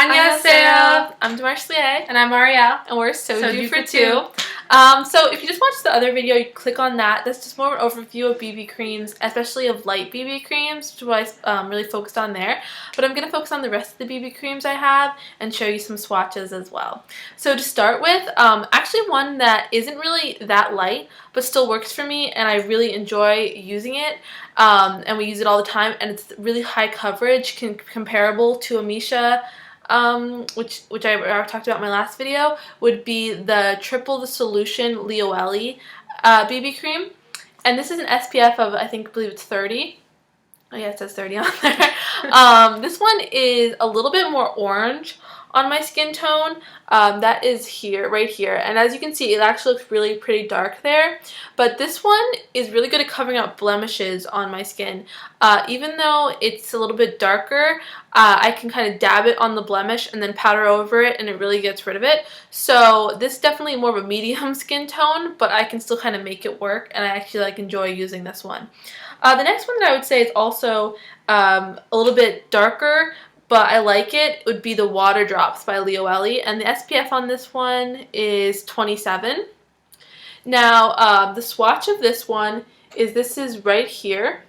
Annyeonghaseyo. I'm Demarche And I'm Ariel. and we're Soju for Two. Two. So if you just watched the other video, you click on that. That's just more of an overview of BB creams, especially of light BB creams, which is what I really focused on there. But I'm going to focus on the rest of the BB creams I have and show you some swatches as well. So to start with, actually one that isn't really that light, but still works for me, and I really enjoy using it. And we use it all the time, and it's really high coverage, comparable to a Missha, which I talked about in my last video, would be the Triple the Solution Lioeli BB cream. And this is an SPF of, I believe it's 30. Oh yeah, it says 30 on there. This one is a little bit more orange on my skin tone. That is here, right here. And as you can see, it actually looks really pretty dark there. But this one is really good at covering up blemishes on my skin. Even though it's a little bit darker, I can kind of dab it on the blemish and then powder over it, and it really gets rid of it. So this is definitely more of a medium skin tone, but I can still kind of make it work, and I actually enjoy using this one. The next one that I would say is also a little bit darker, but I like it, would be the Water Drops by Lioeli, and the SPF on this one is 27. Now, the swatch of this one is, this is right here.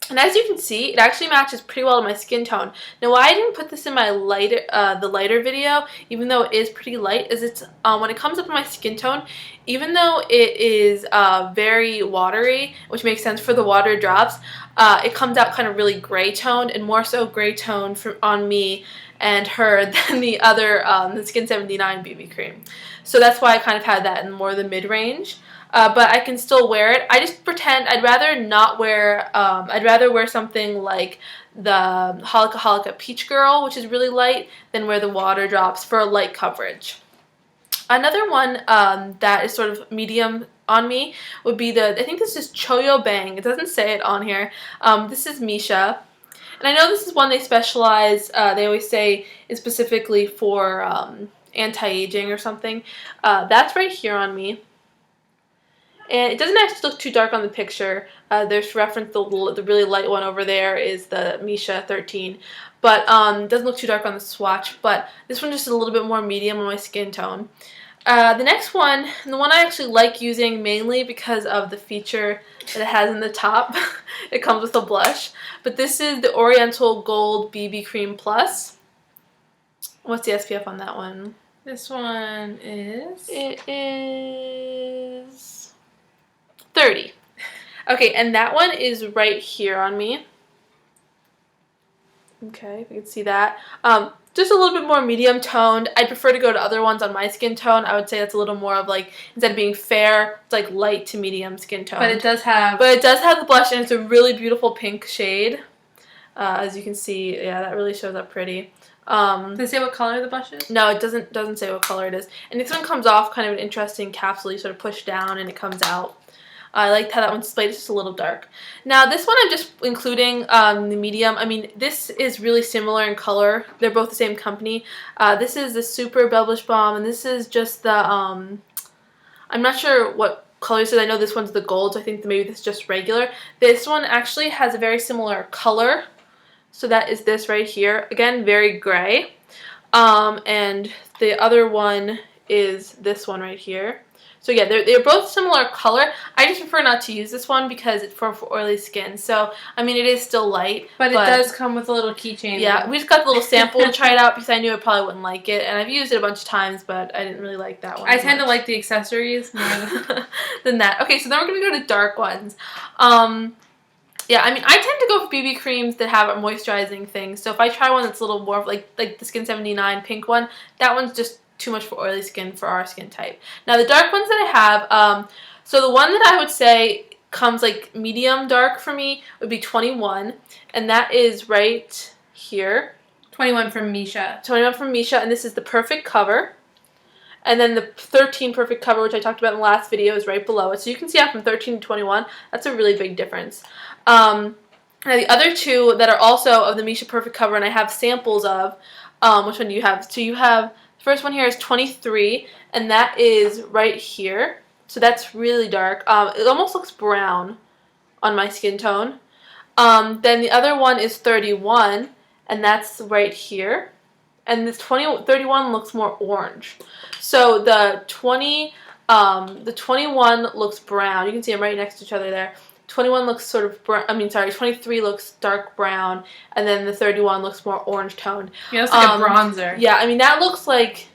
And as you can see, it actually matches pretty well to my skin tone. Now, why I didn't put this in my lighter, the lighter video, even though it is pretty light, is it's when it comes up on my skin tone, even though it is very watery, which makes sense for the Water Drops, it comes out kind of really gray toned, and more so gray toned on me and her than the other, the Skin 79 BB cream. So that's why I kind of had that in more the mid-range. But I can still wear it. I just pretend I'd rather not wear, I'd rather wear something like the Holika Holika Peach Girl, which is really light, than wear the Water Drops for a light coverage. Another one that is sort of medium on me would be the, I think this is Choyo Bang. It doesn't say it on here. This is Missha. And I know this is one they specialize, they always say is specifically for anti-aging or something. That's right here on me. And it doesn't actually look too dark on the picture. There's reference, the really light one over there is the Missha 13. But it doesn't look too dark on the swatch. But this one just is a little bit more medium on my skin tone. The next one, and the one I actually like using mainly because of the feature that it has in the top. It comes with a blush. But this is the Oriental Gold BB Cream Plus. What's the SPF on that one? This one is... It is 30. Okay, and that one is right here on me. Okay, if you can see that. Just a little bit more medium toned. I'd prefer to go to other ones on my skin tone. I would say it's a little more of instead of being fair, it's like light to medium skin tone. But it does have the blush, and it's a really beautiful pink shade. As you can see, yeah, that really shows up pretty. Does it say what color the blush is? No, it doesn't say what color it is. And this one comes off kind of an interesting capsule. You sort of push down and it comes out. I liked how that one's displayed. It's just a little dark. Now, this one I'm just including the medium. I mean, this is really similar in color. They're both the same company. This is the Super Blush Balm, and this is just the, I'm not sure what color this is. I know this one's the gold, so I think maybe this is just regular. This one actually has a very similar color. So that is this right here. Again, very gray. And the other one is this one right here. So yeah, they're both similar color. I just prefer not to use this one because it's for oily skin. So, I mean, it is still light. But it does come with a little keychain. Yeah, we just got the little sample to try it out because I knew I probably wouldn't like it. And I've used it a bunch of times, but I didn't really like that one. I tend to like the accessories more than that. Okay, so then we're going to go to dark ones. Yeah, I mean, I tend to go for BB creams that have a moisturizing thing. So if I try one that's a little more of like the Skin 79 pink one, that one's just too much for oily skin for our skin type. Now the dark ones that I have, so the one that I would say comes like medium dark for me would be 21, and that is right here. 21 from Missha. 21 from Missha, and this is the Perfect Cover. And then the 13 Perfect Cover, which I talked about in the last video, is right below it. So you can see how from 13 to 21, that's a really big difference. Now the other two that are also of the Missha Perfect Cover, and I have samples of, which one do you have? So you have, the first one here is 23, and that is right here. So that's really dark. It almost looks brown on my skin tone. Then the other one is 31, and that's right here. and this 31 looks more orange. So the 21 looks brown. You can see them right next to each other there. 21 looks sort of brown. 23 looks dark brown, and then the 31 looks more orange toned. Yeah, it's like a bronzer. Yeah, I mean that looks like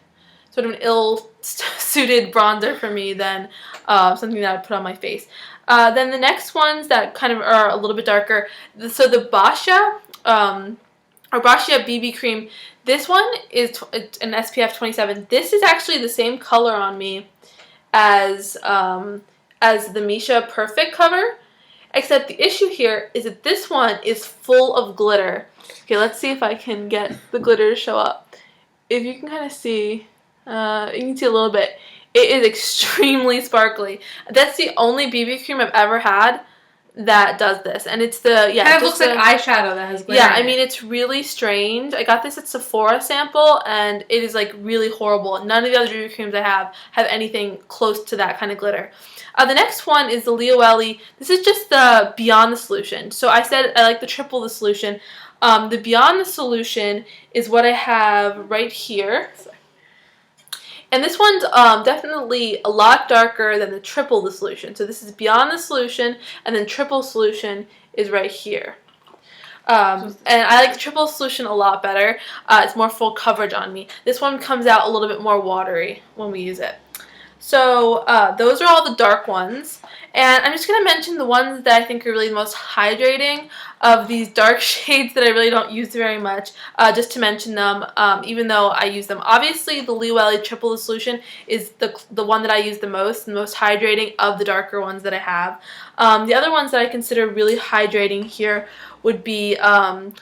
sort of an ill-suited bronzer for me than something that I put on my face. Then the next ones that kind of are a little bit darker. So the Basha, or Basha BB cream. This one is an SPF 27. This is actually the same color on me as the Missha Perfect cover, except the issue here is that this one is full of glitter. Okay, let's see if I can get the glitter to show up. If you can kind of see, you can see a little bit. It is extremely sparkly. That's the only BB cream I've ever had that does this, and it's the Kind of looks like eyeshadow that has glitter. Yeah, I mean it's really strange. I got this at Sephora sample, and it is like really horrible. None of the other BB creams I have anything close to that kind of glitter. The next one is the Lioele. This is just the Beyond the Solution. So I said I like the triple the solution. The Beyond the Solution is what I have right here. And this one's definitely a lot darker than the triple the solution. So this is Beyond the Solution, and then triple solution is right here. And I like the triple solution a lot better. It's more full coverage on me. This one comes out a little bit more watery when we use it. So those are all the dark ones. And I'm just going to mention the ones that I think are really the most hydrating of these dark shades that I really don't use very much, just to mention them, even though I use them. Obviously, the Lioele Triple the Solution is the one that I use the most hydrating of the darker ones that I have. The other ones that I consider really hydrating here would be the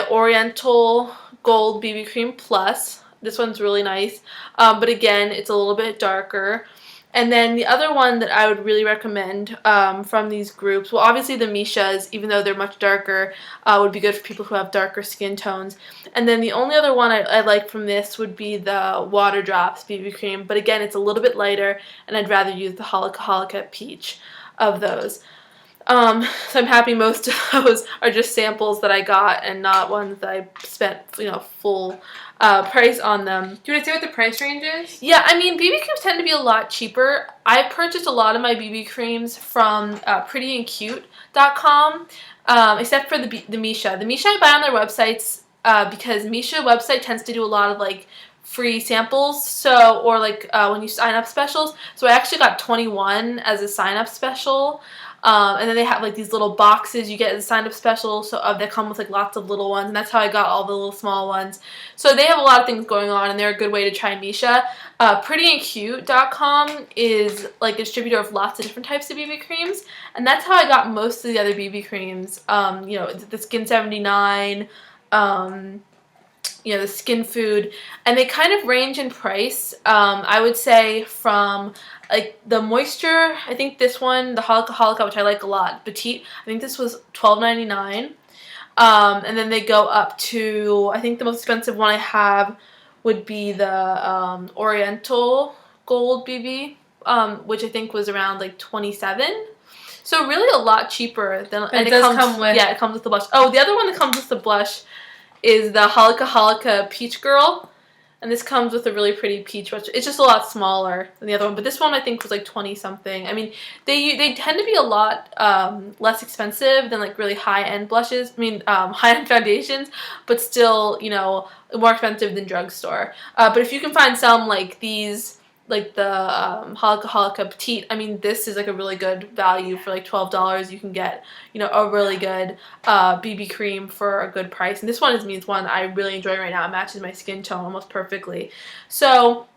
Oriental Gold BB Cream Plus. This one's really nice, but again, it's a little bit darker. And then the other one that I would really recommend from these groups, well, obviously the Mishas, even though they're much darker, would be good for people who have darker skin tones. And then the only other one I like from this would be the Water Drops BB Cream, but again, it's a little bit lighter, and I'd rather use the Holika Holika Peach of those. So I'm happy most of those are just samples that I got and not ones that I spent, full price on them. Do you want to say what the price range is? Yeah, I mean, BB creams tend to be a lot cheaper. I purchased a lot of my BB creams from prettyandcute.com, except for the Missha. The Missha I buy on their websites because Missha website tends to do a lot of free samples, or when you sign up specials. So I actually got 21 as a sign up special. And then they have these little boxes you get as a sign-up special, so that come with lots of little ones, and that's how I got all the little small ones. So they have a lot of things going on, and they're a good way to try Missha. Prettyandcute.com is a distributor of lots of different types of BB creams, and that's how I got most of the other BB creams. The Skin 79, the Skin Food, and they kind of range in price. I would say from the Moisture, I think this one, the Holika Holika, which I like a lot, Petite, I think this was $12.99. And then they go up to, I think the most expensive one I have would be the Oriental Gold BB, which I think was around $27. So really a lot cheaper than. And it comes with. Yeah, it comes with the blush. Oh, the other one that comes with the blush is the Holika Holika Peach Girl. And this comes with a really pretty peach blush. It's just a lot smaller than the other one. But this one I think was 20-something. I mean, they tend to be a lot less expensive than really high-end blushes. I mean, high-end foundations. But still, more expensive than drugstore. But if you can find some these, the Holika Holika Petite, I mean, this is a really good value for $12. You can get, a really good BB cream for a good price. And this one is one I really enjoy right now. It matches my skin tone almost perfectly. So,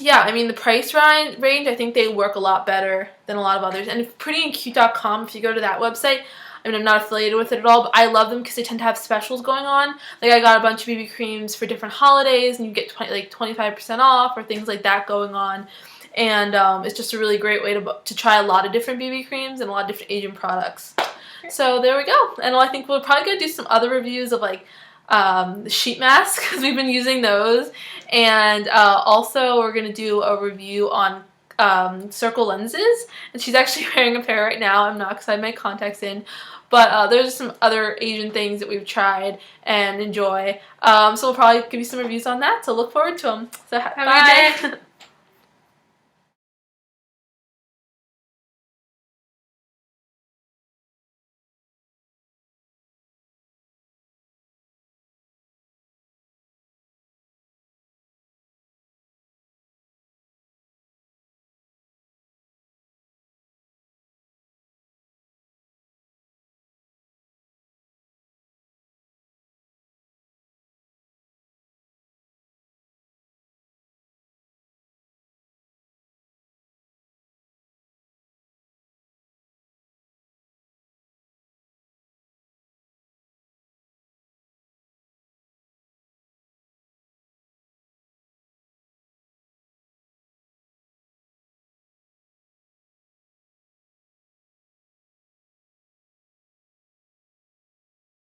yeah, I mean, the price range, I think they work a lot better than a lot of others. And prettyandcute.com, if you go to that website, I mean, I'm not affiliated with it at all, but I love them because they tend to have specials going on. I got a bunch of BB creams for different holidays, and you get 25% off or things like that going on. And it's just a really great way to try a lot of different BB creams and a lot of different Asian products. So there we go. And I think we're probably going to do some other reviews of the sheet masks because we've been using those. And also we're going to do a review on circle lenses, and she's actually wearing a pair right now. I'm not because I have my contacts in. But there's some other Asian things that we've tried and enjoy. So we'll probably give you some reviews on that. So look forward to them. So have a good day.